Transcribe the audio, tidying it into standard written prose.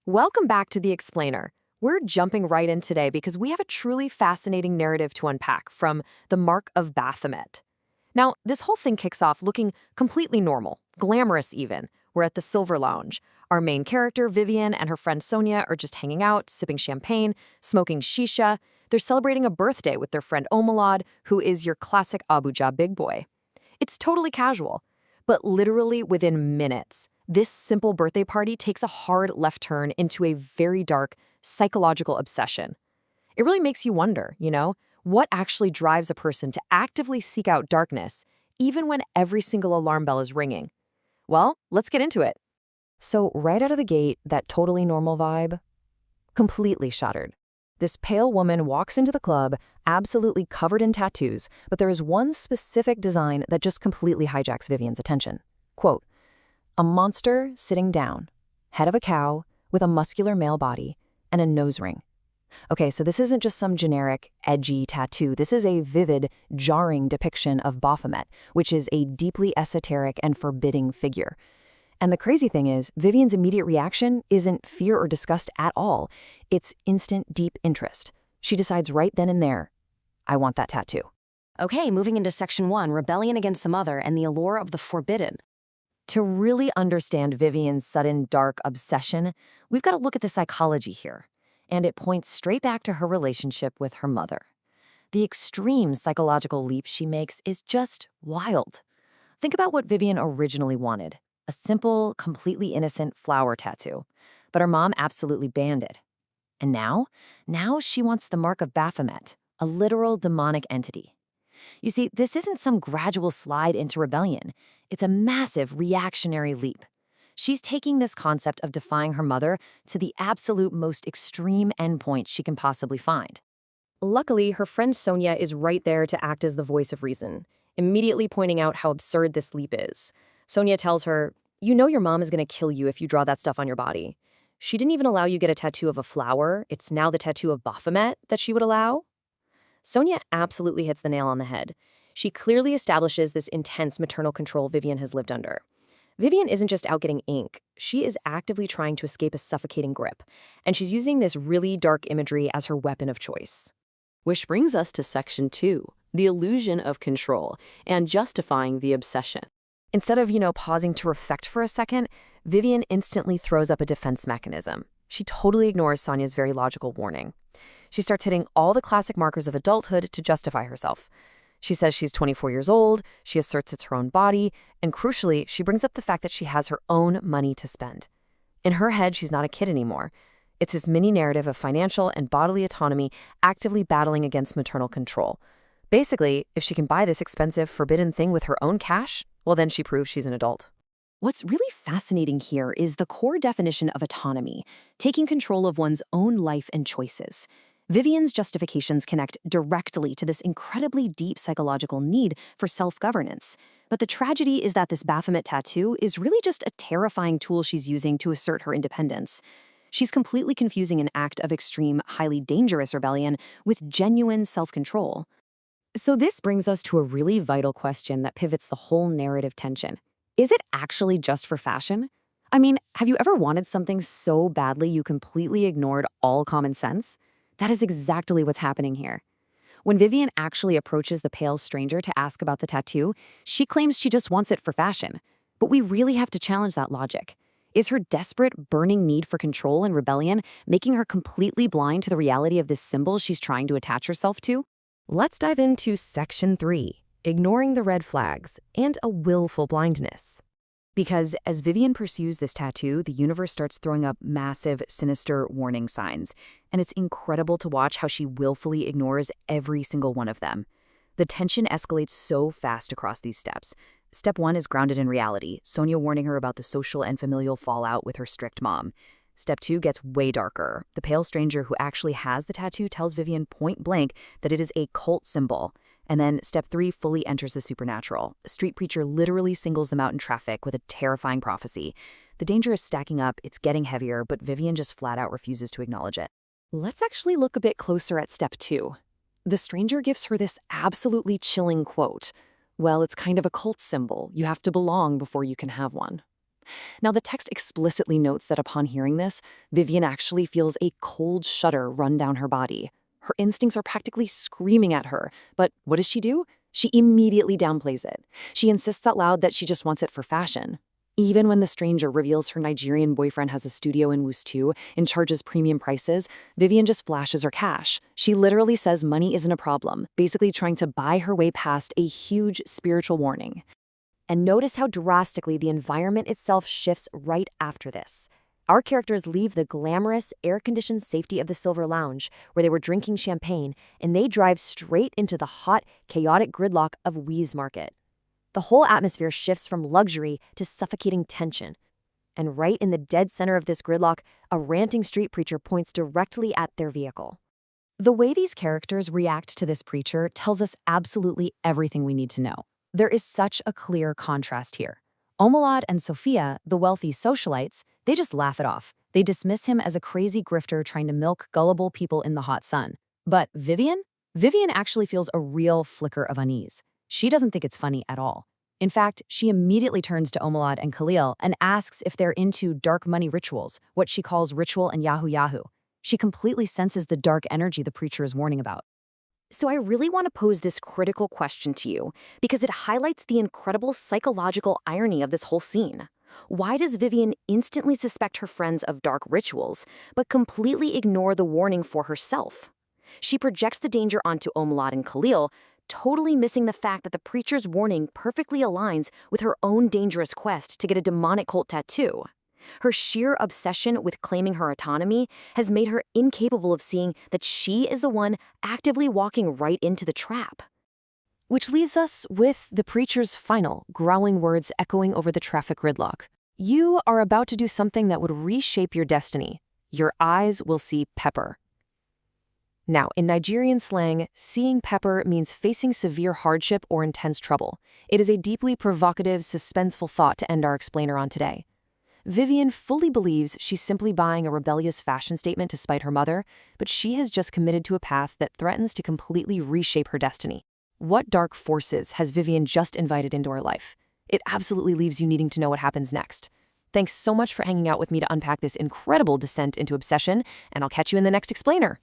Welcome back to The Explainer. We're jumping right in today because we have a truly fascinating narrative to unpack from the Mark of Baphomet. Now, this whole thing kicks off looking completely normal, glamorous even. We're at the Silver Lounge. Our main character, Vivian, and her friend Sonia are just hanging out, sipping champagne, smoking shisha. They're celebrating a birthday with their friend Omalad, who is your classic Abuja big boy. It's totally casual, but literally within minutes, this simple birthday party takes a hard left turn into a very dark psychological obsession. It really makes you wonder, what actually drives a person to actively seek out darkness, even when every single alarm bell is ringing? Well, let's get into it. So right out of the gate, that totally normal vibe, completely shattered. This pale woman walks into the club, absolutely covered in tattoos, but there is one specific design that just completely hijacks Vivian's attention. Quote, "A monster sitting down, head of a cow, with a muscular male body, and a nose ring." Okay, so this isn't just some generic, edgy tattoo. This is a vivid, jarring depiction of Baphomet, which is a deeply esoteric and forbidding figure. And the crazy thing is, Vivian's immediate reaction isn't fear or disgust at all. It's instant, deep interest. She decides right then and there, I want that tattoo. Okay, moving into Section 1, Rebellion Against the Mother and the Allure of the Forbidden. To really understand Vivian's sudden dark obsession, we've got to look at the psychology here. And it points straight back to her relationship with her mother. The extreme psychological leap she makes is just wild. Think about what Vivian originally wanted. A simple, completely innocent flower tattoo. But her mom absolutely banned it. And now she wants the Mark of Baphomet, a literal demonic entity. You see, this isn't some gradual slide into rebellion. It's a massive reactionary leap. She's taking this concept of defying her mother to the absolute most extreme endpoint she can possibly find. Luckily, her friend Sonia is right there to act as the voice of reason, immediately pointing out how absurd this leap is. Sonia tells her, "You know your mom is going to kill you if you draw that stuff on your body. She didn't even allow you get a tattoo of a flower. It's now the tattoo of Baphomet that she would allow." Sonia absolutely hits the nail on the head. She clearly establishes this intense maternal control Vivian has lived under. Vivian isn't just out getting ink. She is actively trying to escape a suffocating grip, and she's using this really dark imagery as her weapon of choice. Which brings us to Section 2, the illusion of control and justifying the obsession. Instead of, pausing to reflect for a second, Vivian instantly throws up a defense mechanism. She totally ignores Sonia's very logical warning. She starts hitting all the classic markers of adulthood to justify herself. She says she's 24 years old, she asserts it's her own body, and crucially, she brings up the fact that she has her own money to spend. In her head, she's not a kid anymore. It's this mini narrative of financial and bodily autonomy actively battling against maternal control. Basically, if she can buy this expensive, forbidden thing with her own cash, well, then she proves she's an adult. What's really fascinating here is the core definition of autonomy, taking control of one's own life and choices. Vivian's justifications connect directly to this incredibly deep psychological need for self-governance. But the tragedy is that this Baphomet tattoo is really just a terrifying tool she's using to assert her independence. She's completely confusing an act of extreme, highly dangerous rebellion with genuine self-control. So this brings us to a really vital question that pivots the whole narrative tension. Is it actually just for fashion? I mean, have you ever wanted something so badly you completely ignored all common sense? That is exactly what's happening here. When Vivian actually approaches the pale stranger to ask about the tattoo, she claims she just wants it for fashion. But we really have to challenge that logic. Is her desperate, burning need for control and rebellion making her completely blind to the reality of this symbol she's trying to attach herself to? Let's dive into Section 3, ignoring the red flags and a willful blindness. Because as Vivian pursues this tattoo, the universe starts throwing up massive, sinister warning signs, and it's incredible to watch how she willfully ignores every single one of them. The tension escalates so fast across these steps. Step 1 is grounded in reality, Sonia warning her about the social and familial fallout with her strict mom. Step 2 gets way darker. The pale stranger who actually has the tattoo tells Vivian point blank that it is a cult symbol. And then Step 3 fully enters the supernatural. A street preacher literally singles them out in traffic with a terrifying prophecy. The danger is stacking up, it's getting heavier, but Vivian just flat out refuses to acknowledge it. Let's actually look a bit closer at Step 2. The stranger gives her this absolutely chilling quote. Well, it's kind of a cult symbol. You have to belong before you can have one. Now, the text explicitly notes that upon hearing this, Vivian actually feels a cold shudder run down her body. Her instincts are practically screaming at her, but what does she do? She immediately downplays it. She insists out loud that she just wants it for fashion. Even when the stranger reveals her Nigerian boyfriend has a studio in Wustuu and charges premium prices, Vivian just flashes her cash. She literally says money isn't a problem, basically trying to buy her way past a huge spiritual warning. And notice how drastically the environment itself shifts right after this. Our characters leave the glamorous, air-conditioned safety of the Silver Lounge, where they were drinking champagne, and they drive straight into the hot, chaotic gridlock of Wee's Market. The whole atmosphere shifts from luxury to suffocating tension. And right in the dead center of this gridlock, a ranting street preacher points directly at their vehicle. The way these characters react to this preacher tells us absolutely everything we need to know. There is such a clear contrast here. Omalad and Sophia, the wealthy socialites, they just laugh it off. They dismiss him as a crazy grifter trying to milk gullible people in the hot sun. But Vivian? Vivian actually feels a real flicker of unease. She doesn't think it's funny at all. In fact, she immediately turns to Omalad and Khalil and asks if they're into dark money rituals, what she calls ritual and yahoo yahoo. She completely senses the dark energy the preacher is warning about. So I really want to pose this critical question to you because it highlights the incredible psychological irony of this whole scene. Why does Vivian instantly suspect her friends of dark rituals, but completely ignore the warning for herself? She projects the danger onto Omalad and Khalil, totally missing the fact that the preacher's warning perfectly aligns with her own dangerous quest to get a demonic cult tattoo. Her sheer obsession with claiming her autonomy has made her incapable of seeing that she is the one actively walking right into the trap. Which leaves us with the preacher's final, growling words echoing over the traffic gridlock. You are about to do something that would reshape your destiny. Your eyes will see pepper. Now, in Nigerian slang, seeing pepper means facing severe hardship or intense trouble. It is a deeply provocative, suspenseful thought to end our explainer on today. Vivian fully believes she's simply buying a rebellious fashion statement to spite her mother, but she has just committed to a path that threatens to completely reshape her destiny. What dark forces has Vivian just invited into her life? It absolutely leaves you needing to know what happens next. Thanks so much for hanging out with me to unpack this incredible descent into obsession, and I'll catch you in the next explainer.